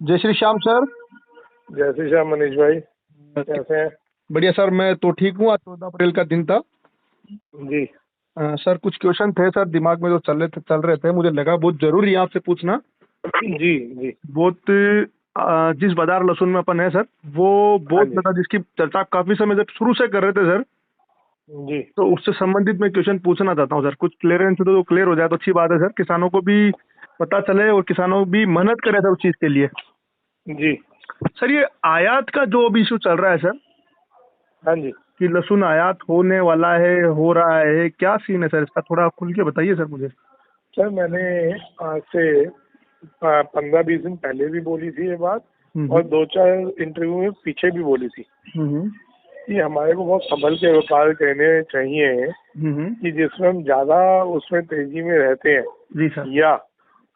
जय श्री श्याम सर। जय श्री श्याम मनीष भाई, कैसे हैं? बढ़िया सर, मैं तो ठीक हूँ। आज 14 अप्रैल का दिन था। जी सर कुछ क्वेश्चन थे सर दिमाग में जो चल रहे थे, मुझे लगा बहुत जरूरी है आपसे पूछना। जी जी। बहुत जिस बाजार लहसुन में अपन है सर, वो हाँ बहुत जी। ज्यादा जिसकी चर्चा काफी समय से शुरू से कर रहे थे सर, जी तो उससे संबंधित मैं क्वेश्चन पूछना चाहता हूँ सर। कुछ क्लियरेंस तो क्लियर हो जाए तो अच्छी बात है सर, किसानों को भी पता चले और किसानों भी मेहनत करे सर उस चीज के लिए। जी। सर ये आयात का जो अभी इशू चल रहा है सर, हाँ जी। कि लहसुन आयात होने वाला है, हो रहा है, क्या सीन है सर इसका? थोड़ा खुल के बताइए सर मुझे। सर मैंने आज से 15-20 दिन पहले भी बोली थी ये बात, और 2-4 इंटरव्यू में पीछे भी बोली थी कि हमारे को बहुत संभल के व्यापार करने चाहिए, कि जिसमें हम ज्यादा उसमें तेजी में रहते हैं। जी सर। या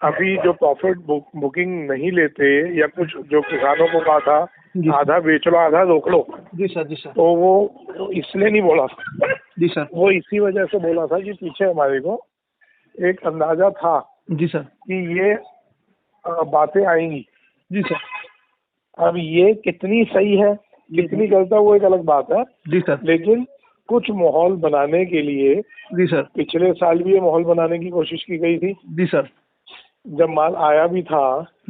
अभी जो प्रॉफिट बुकिंग नहीं लेते, या कुछ जो किसानों को कहा जी था आधा बेच लो आधा रोक लो, जी सर। जी सर। तो वो इसलिए नहीं बोला था। जी सर। वो इसी वजह से बोला था कि पीछे हमारे को एक अंदाजा था जी सर। कि ये बातें आएंगी। जी सर। अब ये कितनी सही है कितनी गलत है वो एक अलग बात है, जी सर। लेकिन कुछ माहौल बनाने के लिए जी सर। पिछले साल भी ये माहौल बनाने की कोशिश की गई थी। जी सर। जब माल आया भी था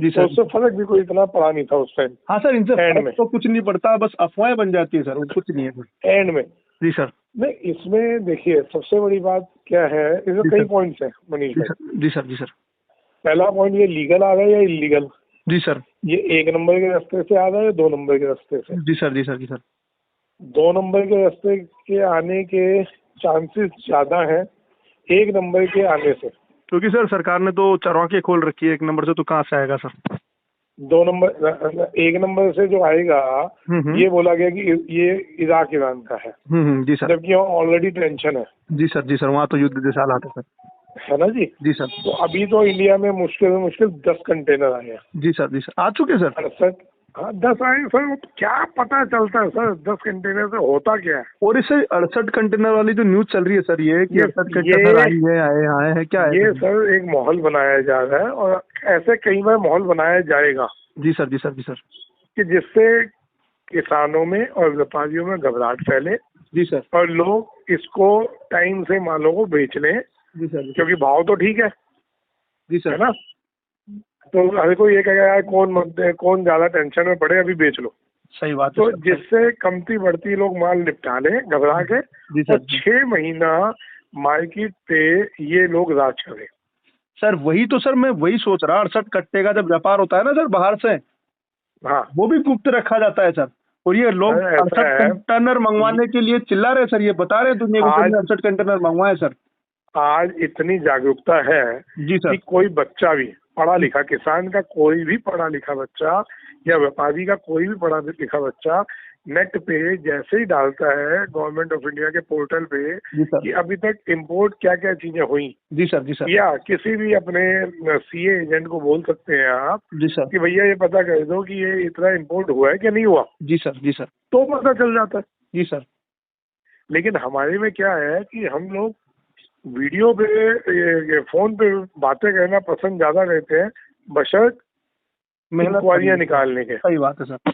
जी तो सर। उससे फर्क भी कोई इतना पड़ा नहीं था उस टाइम। हाँ सर, इनसे एंड फर्क में तो कुछ नहीं पड़ता, बस अफवाहें बन जाती है सर, और कुछ नहीं है सर। एंड में जी सर। नहीं, इसमें देखिए सबसे बड़ी बात क्या है, इसमें जी कई सर। पॉइंट्स हैं मनीष जी भाई। सर। जी सर। जी सर। पहला पॉइंट, ये लीगल आ रहा है या इलीगल? जी सर। ये 1 नंबर के रास्ते से आ रहा है या 2 नंबर के रास्ते से? जी सर। जी सर। जी सर। 2 नंबर के रास्ते के आने के चांसेस ज्यादा हैं 1 नंबर के आने से। क्योंकि सर सरकार ने तो चरवाके खोल रखी है, 1 नंबर से तो कहाँ से आएगा सर? 2 नंबर 1 नंबर से जो आएगा, ये बोला गया कि ये इराक ईरान का है, जी सर। जबकि वहाँ ऑलरेडी टेंशन है। जी सर। जी सर, वहाँ तो युद्ध जैसे हालात है सर। है ना जी? जी सर। तो अभी तो इंडिया में मुश्किल से मुश्किल 10 कंटेनर आए हैं। जी सर। जी सर, आ चुके सर। 68, हाँ 10 आए सर। वो क्या पता चलता है सर 10 कंटेनर से होता क्या है? और इससे 68 कंटेनर वाली जो न्यूज चल रही है सर, ये कि ये 68 कंटेनर ये आई है, आए आए हैं, क्या है ये सर? सर एक माहौल बनाया जा रहा है, और ऐसे कई बार माहौल बनाया जाएगा जी सर। जी सर। जी सर। कि जिससे किसानों में और व्यापारियों में घबराहट फैले, जी सर। और लोग इसको टाइम से मालों को बेच लें, जी सर। क्योंकि भाव तो ठीक है। जी है सर। ना? तो हर कोई ये कहेगा यार कौन ज्यादा टेंशन में पड़े, अभी बेच लो। सही बात है तो सर। जिससे कमती बढ़ती लोग माल निपटा लें घबरा के, जी और सर। 6 महीना मार्केट पे ये लोग राज करें। सर वही तो सर, मैं वही सोच रहा, 68 कट्टे का जब व्यापार होता है ना सर बाहर से, हाँ, वो भी गुप्त रखा जाता है सर। और ये लोग अरे ऐसा 68 है। कंटेनर मंगवाने के लिए चिल्ला रहे सर, ये बता रहे दुनिया को कि आज हमने 68 कंटेनर मंगवाए सर। आज इतनी जागरूकता है जी कि सर। कोई बच्चा भी पढ़ा लिखा, किसान का कोई भी पढ़ा लिखा बच्चा, या व्यापारी का कोई भी पढ़ा लिखा बच्चा, नेट पे जैसे ही डालता है गवर्नमेंट ऑफ इंडिया के पोर्टल पे जी सर। कि अभी तक इंपोर्ट क्या क्या चीजें हुई, जी सर। जी सर। या किसी भी अपने सीए एजेंट को बोल सकते हैं आप जी सर। कि भैया ये पता कर दो कि ये इतना इंपोर्ट हुआ है कि नहीं हुआ, जी सर। जी सर। तो पता चल जाता है। जी सर। लेकिन हमारे में क्या है कि हम लोग वीडियो पे ये फोन पे बातें करना पसंद ज्यादा करते हैं, बशर्त मेहनत इंक्वायरियां करनी। निकालने के। सही बात है सर।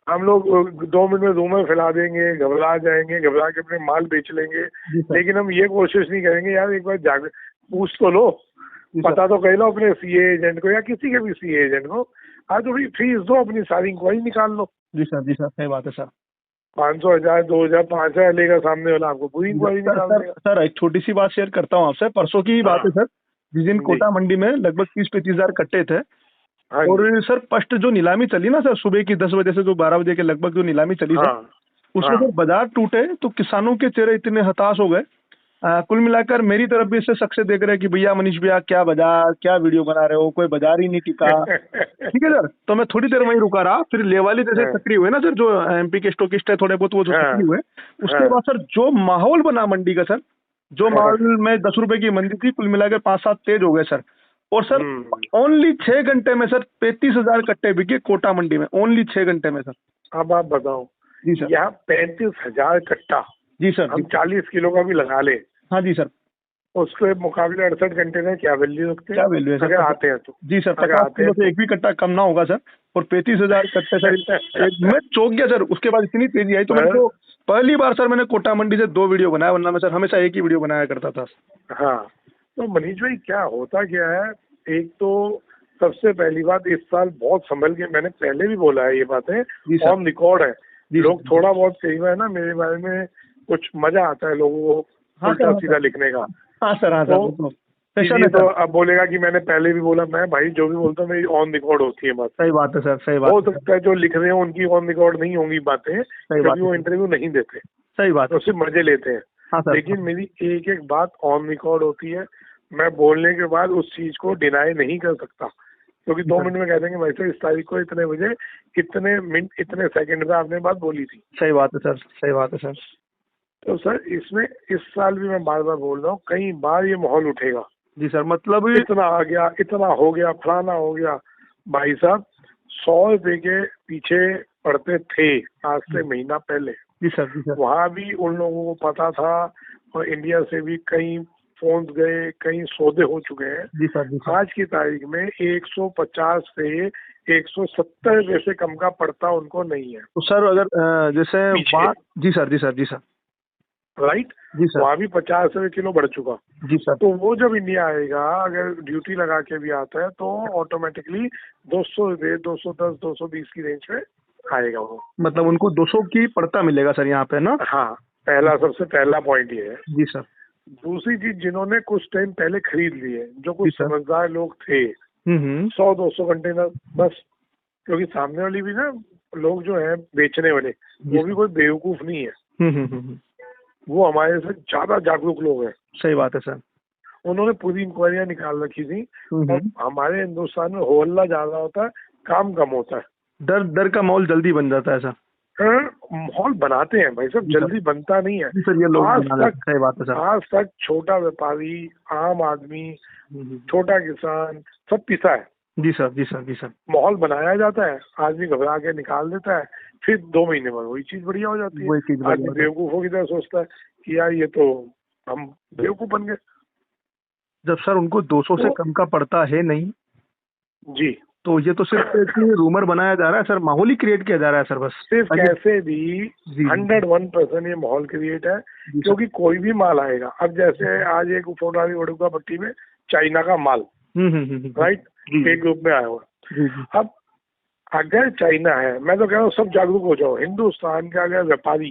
हम लोग 2 मिनट में रूमर फैला देंगे, घबरा जाएंगे, घबरा के अपने माल बेच लेंगे। जी सर। लेकिन हम ये कोशिश नहीं करेंगे यार एक बार जाग पूछ तो लो, जी सर। पता तो कर लो अपने सीए एजेंट को, या किसी के भी सीए एजेंट को। आज तो फीस दो, अपनी सारी इंक्वायरी निकाल लो। जी सर। जी सर, सही बात है सर। 500, 1000, 2000, 5000 लेगा सामने वाला, आपको पूरी जी सर। इंक्वायरी सर निकाल सर देगा। सर, एक छोटी सी बात शेयर करता हूँ आपसे। परसों की ही बात हाँ है सर, जिस दिन जी। कोटा मंडी में लगभग 30-35 हजार कट्टे थे। हाँ जी। और सर फर्स्ट जो नीलामी चली ना सर, सुबह की 10 बजे से जो 12 बजे के लगभग जो नीलामी चली सर, हाँ उसमें हाँ। सर बाजार टूटे तो किसानों के चेहरे इतने हताश हो गए। कुल मिलाकर मेरी तरफ भी इससे शक से देख रहे हैं कि भैया मनीष भैया क्या बाजार, क्या वीडियो बना रहे हो, कोई बाजार ही नहीं टिका। ठीक है सर, तो मैं थोड़ी देर वहीं रुका रहा, फिर लेवाली जैसे हाँ सक्रिय हुए ना सर, जो एमपी के स्टॉकिस्ट है थोड़े बहुत, वो जो हाँ सक्रिय हुए, उसके हाँ बाद सर जो माहौल बना मंडी का सर, जो हाँ। माल में 10 रुपए की मंदी थी, कुल मिलाकर 5-7 तेज हो गए सर। और सर हम्म। ओनली 6 घंटे में सर 35 हजार कट्टे बिके कोटा मंडी में, ओनली 6 घंटे में सर। अब आप बताओ, जी सर। यहाँ 35,000 कट्टा, जी सर। जी हम 40 किलो का भी लगा ले, हाँ जी सर। उसके मुकाबले 68 कंटेनर क्या वैल्यू रखते हैं, क्या वैल्यू है सर अगर आते हैं तो? जी सर, 50 किलो से एक भी कट्टा कम ना होगा सर, और 35,000 कट्टे सर। मैं चौंक गया सर, उसके बाद इतनी तेजी आई तो मेरे को पहली बार सर मैंने कोटा मंडी से 2 वीडियो बनाया, वरना मैं सर हमेशा एक ही वीडियो बनाया करता था। हाँ, तो मनीष भाई क्या होता क्या है, एक तो सबसे पहली बात इस साल बहुत संभल के, मैंने पहले भी बोला है ये बातें, ऑन रिकॉर्ड है। लोग थोड़ा बहुत कई बार ना मेरे बारे में कुछ मजा आता है लोगों को उल्टा सीधा लिखने का। हाँ सर, हाँ तो सर, तो अब बोलेगा कि मैंने पहले भी बोला, मैं भाई जो भी बोलता हूँ मेरी ऑन रिकॉर्ड होती है बात। सही बात है सर, सही बात। हो सकता है जो लिख रहे हैं उनकी ऑन रिकॉर्ड नहीं होंगी बातें, क्योंकि वो इंटरव्यू नहीं देते। सही बात, तो सिर्फ मजे लेते हैं। हाँ सर, लेकिन मेरी एक एक बात ऑन रिकॉर्ड होती है। मैं बोलने के बाद उस चीज को डिनाई नहीं कर सकता, क्योंकि 2 मिनट में कह देंगे वैसे इस तारीख को इतने बजे इतने मिनट इतने सेकंड में आपने बात बोली थी। सही बात है सर, सही बात है सर। तो सर इसमें इस साल भी मैं बार बार बोल रहा हूँ, कई बार ये माहौल उठेगा। जी सर, मतलब इतना आ गया, इतना हो गया, फलाना हो गया। भाई साहब 100 रुपए के पीछे पड़ते थे आज से महीना पहले। जी सर, जी सर। वहाँ भी उन लोगों को पता था, और इंडिया से भी कई फोन गए, कई सौदे हो चुके हैं। जी सर, जी सर। आज की तारीख में 150 से 170 रुपए से कम का पड़ता उनको नहीं है। तो सर अगर जैसे जी सर, जी सर, जी सर, राइट, जी सर। वहाँ भी 50 रुपए किलो बढ़ चुका। जी सर। तो वो जब इंडिया आएगा, अगर ड्यूटी लगा के भी आता है तो ऑटोमेटिकली 200 रुपए, 210, 220 की रेंज में आएगा वो। मतलब उनको 200 की पड़ता मिलेगा सर यहाँ पे ना? हाँ, पहला सबसे पहला पॉइंट ये है। जी सर। दूसरी चीज, जिन्होंने कुछ टाइम पहले खरीद लिए, जो कुछ समझदार लोग थे, 100-200 कंटेनर बस, क्योंकि सामने वाली भी ना लोग जो है बेचने वाले, वो भी कोई बेवकूफ नहीं है। वो हमारे से ज्यादा जागरूक लोग हैं। सही बात है सर। उन्होंने पूरी इंक्वायरियां निकाल रखी थी। और हमारे हिंदुस्तान में होल्ला ज्यादा होता है, काम कम होता है। डर का माहौल जल्दी बन जाता है सर। माहौल बनाते हैं भाई साहब, जल्दी बनता नहीं है सर। ये लोग सही बात है सर। आज तक छोटा व्यापारी, आम आदमी, छोटा किसान सब पिसा है। जी सर, जी सर, जी सर। माहौल बनाया जाता है, आदमी घबरा के निकाल देता है, फिर 2 महीने बाद वही चीज बढ़िया हो जाती है। आदमी बेवकूफों की तरह सोचता है कि यार ये तो हम बेवकूफ बन गए। जब सर उनको 200 से कम का पड़ता है नहीं जी, तो ये तो सिर्फ एक रूमर बनाया जा रहा है सर, माहौल ही क्रिएट किया जा रहा है सर बस। सिर्फ कैसे भी 101% ये माहौल क्रिएट है, क्योंकि कोई भी माल आएगा। अब जैसे आज एक फोटारी वड़ुका पट्टी में चाइना का माल, राइट, एक ग्रुप में आया हुआ। अब अगर चाइना है, मैं तो कह रहा हूँ सब जागरूक हो जाओ। हिंदुस्तान का अगर व्यापारी,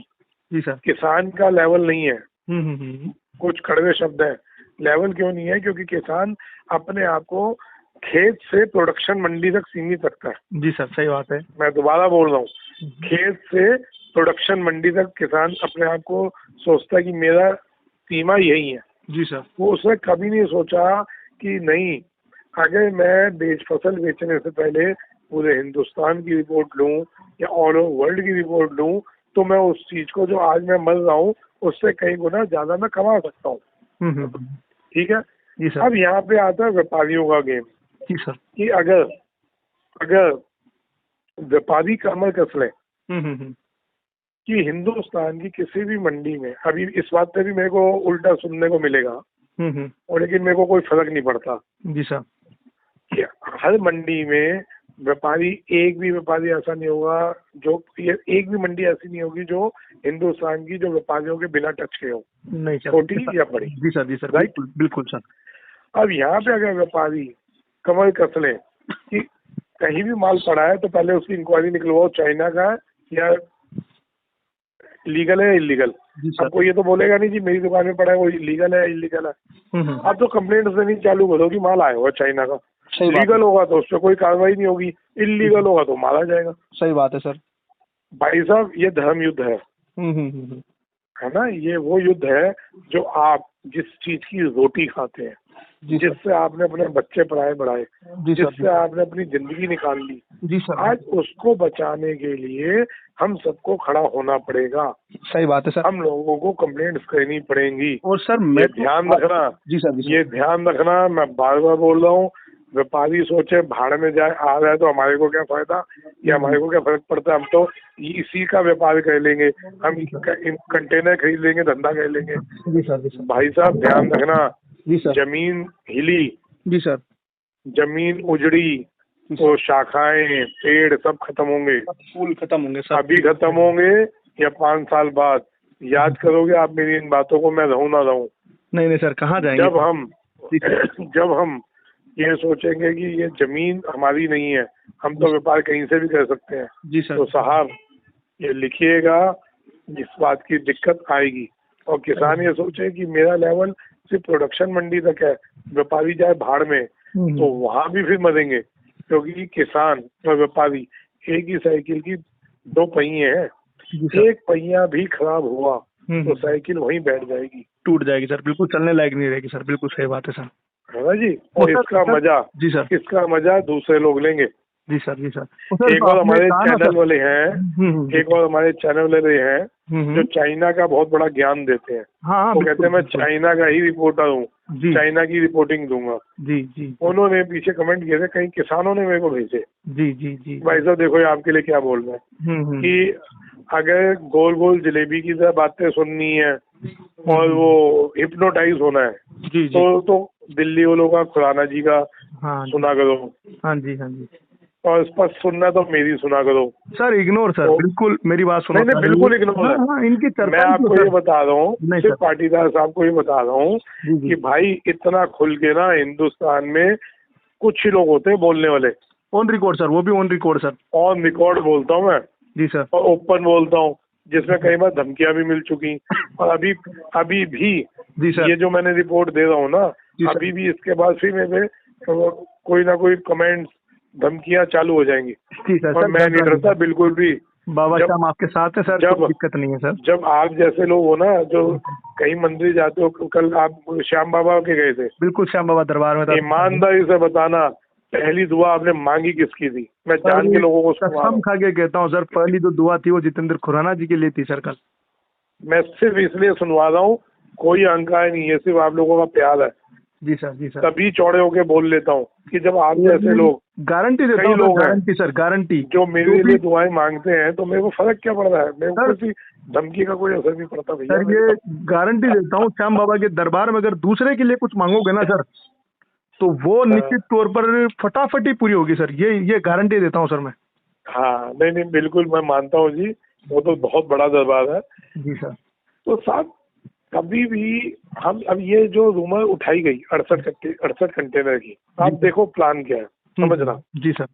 जी सर, किसान का लेवल नहीं है, कुछ कड़वे शब्द है, लेवल क्यों नहीं है? क्योंकि किसान अपने आप को खेत से प्रोडक्शन मंडी तक सीमित रखता है। जी सर, सही बात है। मैं दोबारा बोल रहा हूँ, खेत से प्रोडक्शन मंडी तक किसान अपने आप को सोचता है कि मेरा सीमा यही है। जी सर। वो उसने कभी नहीं सोचा कि नहीं, अगर मैं फसल बेचने से पहले पूरे हिंदुस्तान की रिपोर्ट लूं या ऑल ओवर वर्ल्ड की रिपोर्ट लूं, तो मैं उस चीज को जो आज मैं मर रहा हूँ उससे कई गुना ज्यादा मैं कमा सकता हूँ। ठीक है जी सर। अब यहाँ पे आता है व्यापारियों का गेम। जी सर। कि अगर व्यापारी कमर कस ले कि हिंदुस्तान की किसी भी मंडी में, अभी इस बात पे भी मेरे को उल्टा सुनने को मिलेगा, और लेकिन मेरे को कोई फर्क नहीं पड़ता। जी सर। कि हर मंडी में व्यापारी, एक भी व्यापारी ऐसा नहीं होगा जो, ये एक भी मंडी ऐसी नहीं होगी जो हिंदुस्तान की जो व्यापारियों के बिना टच के हो, नहीं, छोटी या बड़ी। जी सर, जी सर, राइट, बिल्कुल सर। अब यहाँ पे अगर व्यापारी कमर कस ले कि कहीं भी माल पड़ा है तो पहले उसकी इंक्वायरी निकलवाओ, चाइना का है या लीगल है इलीगल। आपको ये तो बोलेगा नहीं कि मेरी दुकान में पड़ा है वो लीगल है इलीगल है। आप तो कंप्लेंट देनी चालू करो कि माल आया हुआ चाइना का। लीगल होगा तो उस पर कोई कार्रवाई नहीं होगी, इलीगल होगा तो मारा जाएगा। सही बात है सर। भाई साहब ये धर्म युद्ध है, है ना? ये वो युद्ध है जो आप जिस चीज की रोटी खाते हैं, जिससे आपने अपने बच्चे पढ़ाए बढ़ाए, जिससे आपने अपनी जिंदगी निकाल ली, जी सर, आज उसको बचाने के लिए हम सबको खड़ा होना पड़ेगा। सही बात है सर। हम लोगों को कंप्लेंट्स करनी पड़ेंगी। और सर मैं ध्यान रखना, जी सर, ये ध्यान रखना, मैं बार बार बोल रहा हूँ, व्यापारी सोचे भाड़ में जाए, आ रहा है तो हमारे को क्या फायदा, या हमारे को क्या फर्क पड़ता है, हम तो इसी का व्यापार कर लेंगे, हम कंटेनर खरीद लेंगे, धंधा कर लेंगे। जी सर, जी सर। भाई साहब ध्यान रखना, जी सर। जमीन हिली, जी सर। जमीन उजड़ी, तो शाखाएं पेड़ सब खत्म होंगे, फूल खत्म होंगे सर। अभी खत्म होंगे या 5 साल बाद। याद करोगे आप मेरी इन बातों को, मैं रहूं ना रहूं। नहीं नहीं सर, कहाँ जाएंगे? जब हम ये सोचेंगे कि ये जमीन हमारी नहीं है, हम तो व्यापार कहीं से भी कर सकते हैं। जी सर। तो साहब ये लिखिएगा, इस बात की दिक्कत आएगी। और किसान ये सोचे कि मेरा लेवल सिर्फ प्रोडक्शन मंडी तक है, व्यापारी जाए भाड़ में, तो वहां भी फिर मरेंगे। क्योंकि किसान और व्यापारी एक ही साइकिल की 2 पहिए हैं, एक पहिया भी खराब हुआ तो साइकिल वहीं बैठ जाएगी, टूट जाएगी सर, बिल्कुल चलने लायक नहीं रहेगी सर। बिल्कुल सही बात है सर, है ना जी। और इसका मजा, जी सर, इसका मजा दूसरे लोग लेंगे। जी सर। जी सर। एक और हमारे चैनल वाले हैं, एक और हमारे चैनल वाले हैं जो चाइना का बहुत बड़ा ज्ञान देते हैं। हाँ, वो कहते हैं मैं चाइना का ही रिपोर्टर हूँ, चाइना की रिपोर्टिंग दूंगा। जी जी। उन्होंने पीछे कमेंट किए थे, कई किसानों ने मेरे को भेजे। जी जी जी। भाई साहब देखो ये आपके लिए क्या बोल रहे हैं कि अगर गोल गोल जलेबी की तरह बातें सुननी है और वो हिप्नोटाइज होना है, जी जी, तो दिल्ली वालों का खुराना जी का सुना करो। हाँ जी, हाँ जी। और स्पष्ट सुनना तो मेरी सुना करो सर। इग्नोर सर, बिल्कुल मेरी बात सुनो। नहीं बिल्कुल इग्नोर है। हाँ, इनकी मैं आपको ये बता रहा हूँ, सिर्फ पाटीदार साहब को ये बता रहा हूँ कि भाई इतना खुल के ना हिंदुस्तान में कुछ ही लोग होते हैं बोलने वाले। ऑन रिकॉर्ड सर, वो भी on record sir. On record बोलता हूँ मैं। जी सर। और ओपन बोलता हूँ, जिसमें कई बार धमकियां भी मिल चुकी। और अभी भी जी सर, ये जो मैंने रिपोर्ट दे रहा हूँ ना, अभी भी इसके बाद फिर मेरे कोई ना कोई कमेंट धमकियां चालू हो जाएंगी। जी सर। और मैं नहीं डरता बिल्कुल भी। बाबा श्याम आपके साथ है सर, कोई दिक्कत नहीं है सर। जब आप जैसे लोग हो ना, जो कहीं मंदिर जाते हो, कल आप श्याम बाबा के गए थे। बिल्कुल, श्याम बाबा दरबार में था। ईमानदारी से बताना, पहली दुआ आपने मांगी किसकी थी? मैं जान के लोगों को कसम खा के कहता हूँ सर, पहली जो दुआ थी वो जितेंद्र खुराना जी के लिए थी सर। कल मैं सिर्फ इसलिए सुनवा रहा हूँ, कोई अहंकार नहीं है, सिर्फ आप लोगों का प्यार है। जी सर। जी सर। तभी चौड़े होके बोल लेता हूँ कि जब आप जैसे लोग, गारंटी देता हूँ, गारंटी सर, गारंटी, जो मेरे लिए दुआएं मांगते हैं, तो मेरे को फर्क क्या पड़ रहा है? मेरे को किसी धमकी का कोई असर नहीं पड़ता भैया। सर ये गारंटी देता हूँ, श्याम बाबा के दरबार में अगर दूसरे के लिए कुछ मांगोगे ना सर, तो वो निश्चित तौर पर फटाफट ही पूरी होगी सर। ये गारंटी देता हूँ सर मैं। हाँ नहीं बिल्कुल मैं मानता हूँ जी, वो तो बहुत बड़ा दरबार है। जी सर। तो साहब कभी भी हम, अब ये जो रूमर उठाई गई 68 कंटेनर की, आप देखो प्लान क्या है, समझना। जी सर।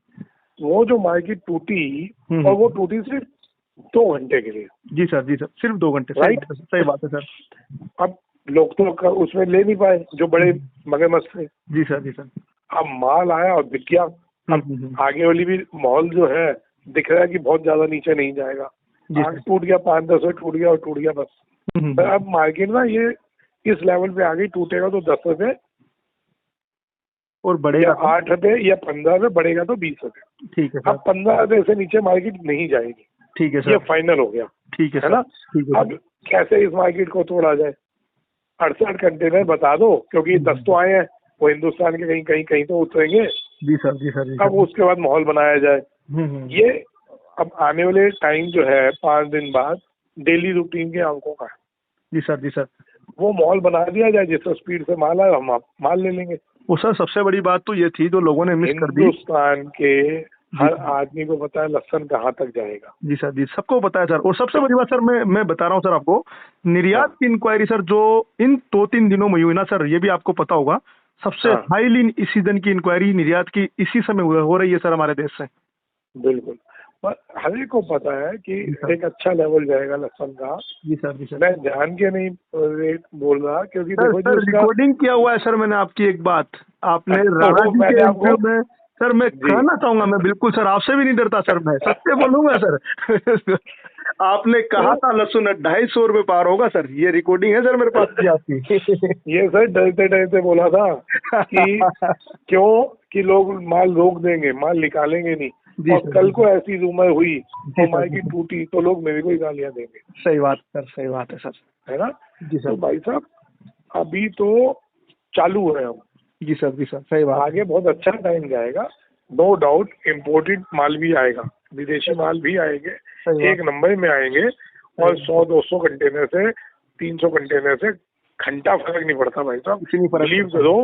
वो जो मार्केट टूटी, और वो टूटी सिर्फ 2 घंटे के लिए। जी सर। जी सर, सिर्फ 2 घंटे। राइट, सही बात है सर। अब लोग तो उसमें ले नहीं पाए जो बड़े मगरमच्छ थे। जी सर। जी सर। अब माल आया और बिक गया। अब आगे वाली भी माहौल जो है दिख रहा है कि बहुत ज्यादा नीचे नहीं जाएगा। टूट गया, 5-10 रुपये टूट गया और टूट गया बस। अब मार्केट ना ये इस लेवल पे आ गई, टूटेगा तो 10 रुपए और बढ़ेगा 8 रुपए या 15 रुपए, बढ़ेगा तो 20 रुपए। ठीक है। अब 15 रुपए से नीचे मार्केट नहीं जाएगी। ठीक है सर, ये फाइनल हो गया। ठीक है ना। अब कैसे इस मार्केट को तोड़ा जाए? 68 कंटेनर बता दो, क्योंकि 10 तो आए हैं, वो हिंदुस्तान के कहीं तो उतरेंगे। जी सर। जी सर। अब उसके बाद माहौल बनाया जाए। ये अब आने वाले टाइम जो है 5 दिन बाद डेली रूटीन के अंकों का। जी सर। जी सर। वो माहौल बना दिया जाए, जिस स्पीड से माल आए हम आप माल ले लेंगे। वो सर सबसे बड़ी बात तो ये थी जो लोगों ने मिस कर दी। हिंदुस्तान के हर आदमी को पता है लहसुन कहाँ तक जाएगा। जी सर। जी, सबको पता है सर। और सबसे बड़ी बात सर, मैं बता रहा हूँ सर आपको, निर्यात की इंक्वायरी सर जो इन 2-3 दिनों में हुई ना सर, ये भी आपको पता होगा, सबसे हाईली इस सीजन की इंक्वायरी निर्यात की इसी समय हो रही है सर हमारे देश से। बिल्कुल, पर हर एक को पता है कि एक अच्छा लेवल जाएगा लहसुन का। जी सर। जी सर। मैं जान के नहीं रेट बोल रहा, क्योंकि देखो सर रिकॉर्डिंग किया हुआ है सर मैंने आपकी एक बात, आपने राणा जी के इंटरव्यू में सर, मैं कहना चाहूंगा, मैं बिल्कुल सर आपसे भी नहीं डरता सर, मैं सत्य बोलूंगा सर। आपने कहा था लहसुन 250 रुपये पार होगा सर, ये रिकॉर्डिंग है सर मेरे पास की आपकी। ये सर डरते डरते बोला था कि क्यों कि लोग माल रोक देंगे, माल निकालेंगे नहीं। और कल को ऐसी रूमर हुई तो मार्केट टूटी तो लोग मेरे को ही गालियां देंगे। सही बात सर, सही बात है सर, है ना। जी सर। तो भाई साहब अभी तो चालू है हम। जी सर। जी सर, सही बात। आगे बहुत अच्छा टाइम जाएगा, नो डाउट। इम्पोर्टेड माल भी आएगा, विदेशी माल भी आएंगे, एक नंबर में आएंगे। और 100-200 कंटेनर से 300 कंटेनर से घंटा फर्क नहीं पड़ता भाई साहब। कुछ नहीं फर्क बिलीव करो,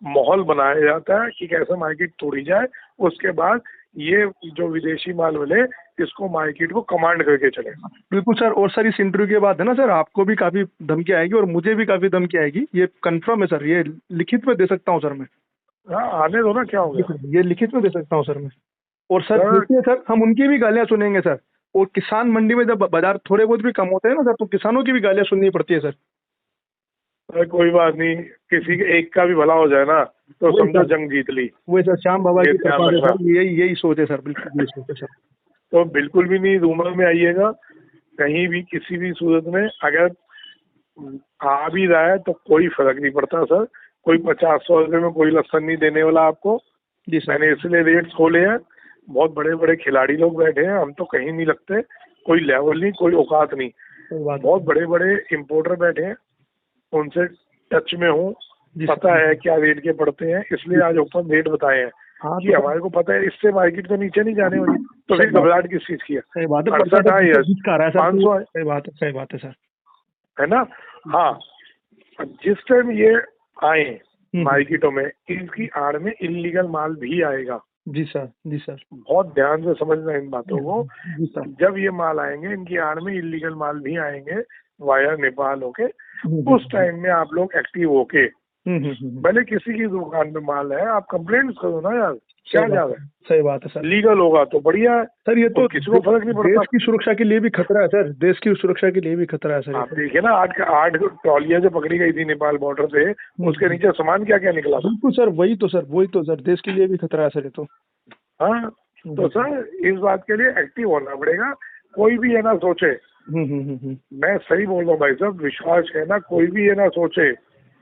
माहौल बनाया जाता है कि कैसे मार्केट तोड़ी जाए, उसके बाद ये जो विदेशी माल वाले इसको मार्केट को कमांड करके चले। बिल्कुल सर। और सर इस इंटरव्यू के बाद है ना सर, आपको भी काफी धमकी आएगी और मुझे भी काफी धमकी आएगी, ये कंफर्म है सर। ये लिखित में दे सकता हूँ सर मैं। हाँ, आने दो ना, क्या हो गया। ये लिखित में दे सकता हूँ सर मैं। और सर देखिए सर, हम उनकी भी गालियां सुनेंगे सर। और किसान मंडी में जब बाजार थोड़े बहुत भी कम होते हैं ना सर, तो किसानों की भी गालियां सुननी पड़ती है सर। अरे कोई बात नहीं, किसी के एक का भी भला हो जाए ना तो समझो जंग जीत ली। वही सर, श्याम बाबा ये की ध्यान कृपा से रखना। सर, यही सोच है सर, बिल्कुल यही सोच है सर। तो बिल्कुल भी नहीं रूमर में आइएगा कहीं भी, किसी भी सूरत में। अगर आ भी रहा है तो कोई फर्क नहीं पड़ता सर। कोई 50-100 रुपये में कोई लहसन नहीं देने वाला आपको। जी सर। मैंने इसलिए रेट्स खोले हैं, बहुत बड़े बड़े खिलाड़ी लोग बैठे हैं, हम तो कहीं नहीं लगते, कोई लेवल नहीं, कोई औकात नहीं। बहुत बड़े बड़े इम्पोर्टर बैठे हैं, उनसे टच में हूँ, पता है क्या रेट के पड़ते हैं, इसलिए आज ओपन रेट बताए हैं। हाँ, कि हमारे को पता है इससे मार्केट तो नीचे नहीं जाने वाली, तो फिर घबराहट किस चीज की है। सही बात है, 68 है, 500 है, सही बात है सर, है ना। हाँ, जिस टाइम ये आए मार्केटों में, इनकी आड़ में इलीगल माल भी आएगा। जी सर, जी सर। बहुत ध्यान से समझना इन बातों को। जी सर। जब ये माल आएंगे, इनकी आड़ में इलीगल माल भी आएंगे वाया नेपाल होके, उस टाइम में आप लोग एक्टिव होके, भले किसी की दुकान पे माल है, आप कंप्लेंट करो ना यार, क्या जा रहा है। सही बात है सर। लीगल होगा तो बढ़िया है सर। ये तो किसी को फर्क नहीं पड़ता। देश की सुरक्षा के लिए भी खतरा है सर, देश की सुरक्षा के लिए भी खतरा है सर। आप देखिए ना, 8 ट्रॉलियां जो पकड़ी गई थी नेपाल बॉर्डर पे, उसके नीचे सामान क्या क्या निकला था। बिल्कुल सर, वही तो सर, देश के लिए भी खतरा है सर ये तो। हाँ, तो सर इस बात के लिए एक्टिव होना पड़ेगा। कोई भी ये ना सोचे, मैं सही बोल रहा हूँ भाई साहब, विश्वास है ना, कोई भी ये ना सोचे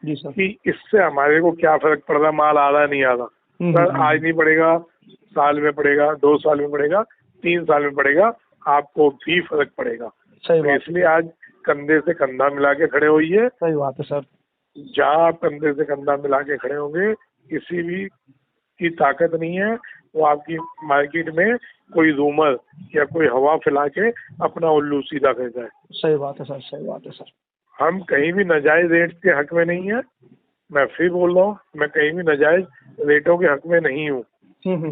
जी सर कि इससे हमारे को क्या फर्क पड़ रहा, माल आ रहा नहीं आ रहा। सर आज नहीं पड़ेगा, साल में पड़ेगा, 2 साल में पड़ेगा, 3 साल में पड़ेगा, आपको भी फर्क पड़ेगा। तो इसलिए आज कंधे से कंधा मिला के खड़े होइए। सही बात है सर। जहाँ आप कंधे से कंधा मिला के खड़े होंगे, किसी भी की ताकत नहीं है वो आपकी मार्केट में कोई रूमर या कोई हवा फैला के अपना उल्लू सीधा कर जाए। सही बात है सर, सही बात है सर। हम कहीं भी नाजायज रेट के हक में नहीं है। मैं फिर बोल रहा हूँ, मैं कहीं भी नाजायज रेटों के हक में नहीं हूँ,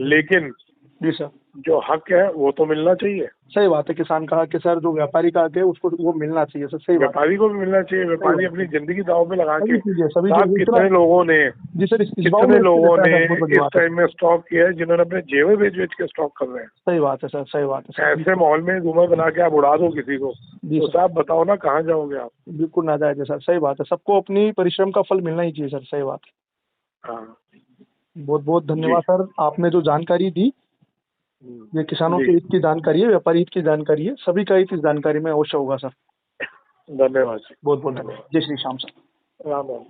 लेकिन जी सर, जो हक है वो तो मिलना चाहिए। सही बात है। किसान का हक है सर, जो व्यापारी का हक है उसको वो मिलना चाहिए सर। सही बात। व्यापारी को भी मिलना चाहिए। व्यापारी अपनी जिंदगी दांव पे लगा के, सभी कितने लोगों ने, जी सर, कितने लोगों ने इस टाइम में स्टॉक किया है, जिन्होंने अपने जेवर बेच के स्टॉक कर रहे हैं। सही बात है सर, सही बात है सर। ऐसे माहौल में रूमर बना के आप उड़ा दो किसी को, तो साहब बताओ ना कहाँ जाओगे आप। बिल्कुल ना जाए सर, सही बात है। सबको अपनी परिश्रम का फल मिलना ही चाहिए सर। सही बात है। हाँ, बहुत बहुत धन्यवाद सर, आपने जो जानकारी दी, ये किसानों के हित की जानकारी है, व्यापारी हित की जानकारी है, सभी का हित इस जानकारी में अवश्य होगा सर। धन्यवाद। बहुत बहुत धन्यवाद। जय श्री श्याम सर। राम राम।